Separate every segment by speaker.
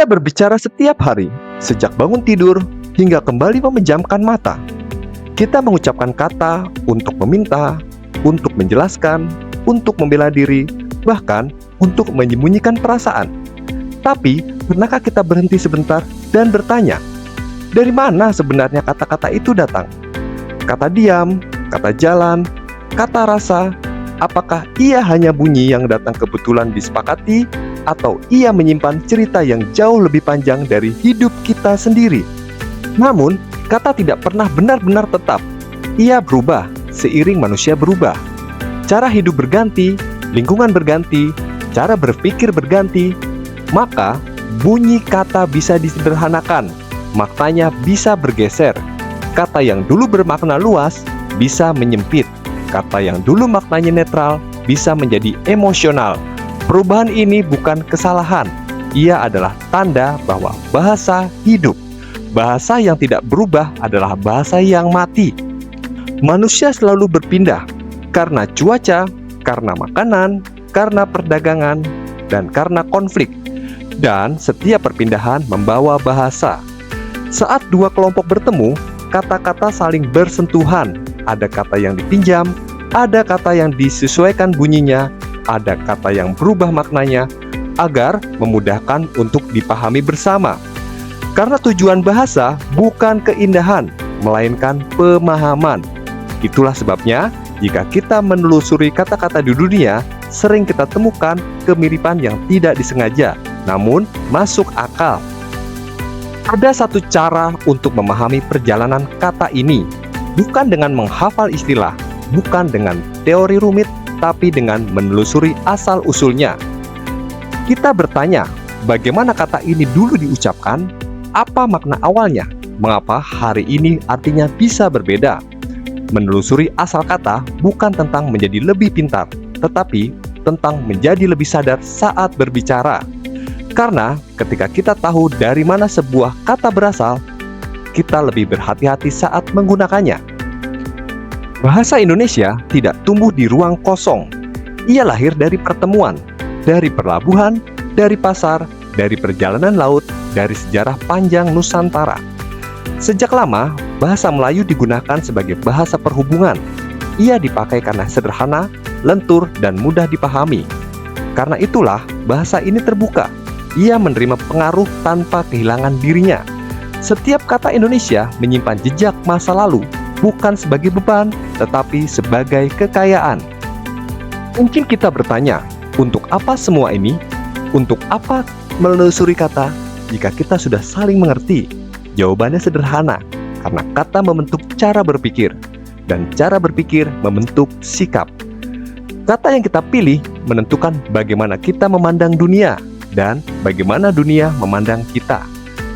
Speaker 1: Kita berbicara setiap hari, sejak bangun tidur hingga kembali memejamkan mata. Kita mengucapkan kata untuk meminta, untuk menjelaskan, untuk membela diri, bahkan untuk menyembunyikan perasaan. Tapi, pernahkah kita berhenti sebentar dan bertanya, dari mana sebenarnya kata-kata itu datang? Kata diam, kata jalan, kata rasa, apakah ia hanya bunyi yang datang kebetulan disepakati, atau ia menyimpan cerita yang jauh lebih panjang dari hidup kita sendiri? Namun, kata tidak pernah benar-benar tetap. Ia berubah seiring manusia berubah. Cara hidup berganti, lingkungan berganti, cara berpikir berganti. Maka, bunyi kata bisa disederhanakan, maknanya bisa bergeser. Kata yang dulu bermakna luas bisa menyempit. Kata yang dulu maknanya netral bisa menjadi emosional. Perubahan ini bukan kesalahan. Ia adalah tanda bahwa bahasa hidup. Bahasa yang tidak berubah adalah bahasa yang mati. Manusia selalu berpindah karena cuaca, karena makanan, karena perdagangan, dan karena konflik. Dan setiap perpindahan membawa bahasa. Saat dua kelompok bertemu, kata-kata saling bersentuhan. Ada kata yang dipinjam, ada kata yang disesuaikan bunyinya, ada kata yang berubah maknanya, agar memudahkan untuk dipahami bersama. Karena tujuan bahasa bukan keindahan, melainkan pemahaman. Itulah sebabnya, jika kita menelusuri kata-kata di dunia, sering kita temukan kemiripan yang tidak disengaja, namun masuk akal. Ada satu cara untuk memahami perjalanan kata ini, bukan dengan menghafal istilah, bukan dengan teori rumit, tapi dengan menelusuri asal-usulnya. Kita bertanya, bagaimana kata ini dulu diucapkan? Apa makna awalnya? Mengapa hari ini artinya bisa berbeda? Menelusuri asal kata bukan tentang menjadi lebih pintar, tetapi tentang menjadi lebih sadar saat berbicara. Karena ketika kita tahu dari mana sebuah kata berasal, kita lebih berhati-hati saat menggunakannya. Bahasa Indonesia tidak tumbuh di ruang kosong. Ia lahir dari pertemuan, dari perlabuhan, dari pasar, dari perjalanan laut, dari sejarah panjang Nusantara. Sejak lama, bahasa Melayu digunakan sebagai bahasa perhubungan. Ia dipakai karena sederhana, lentur, dan mudah dipahami. Karena itulah, bahasa ini terbuka. Ia menerima pengaruh tanpa kehilangan dirinya. Setiap kata Indonesia menyimpan jejak masa lalu, bukan sebagai beban, tetapi sebagai kekayaan. Mungkin kita bertanya, untuk apa semua ini? Untuk apa menelusuri kata jika kita sudah saling mengerti? Jawabannya sederhana, karena kata membentuk cara berpikir, dan cara berpikir membentuk sikap. Kata yang kita pilih menentukan bagaimana kita memandang dunia, dan bagaimana dunia memandang kita.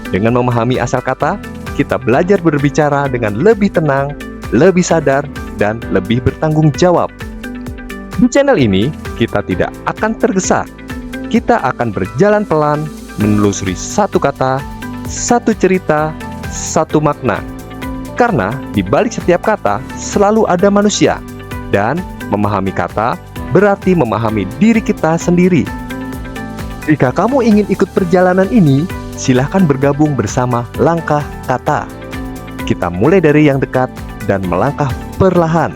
Speaker 1: Dengan memahami asal kata, kita belajar berbicara dengan lebih tenang, lebih sadar, dan lebih bertanggung jawab. Di channel ini, kita tidak akan tergesa. Kita akan berjalan pelan, menelusuri satu kata, satu cerita, satu makna. Karena di balik setiap kata selalu ada manusia, dan memahami kata berarti memahami diri kita sendiri. Jika kamu ingin ikut perjalanan ini, silahkan bergabung bersama Langkah Kata. Kita mulai dari yang dekat dan melangkah perlahan.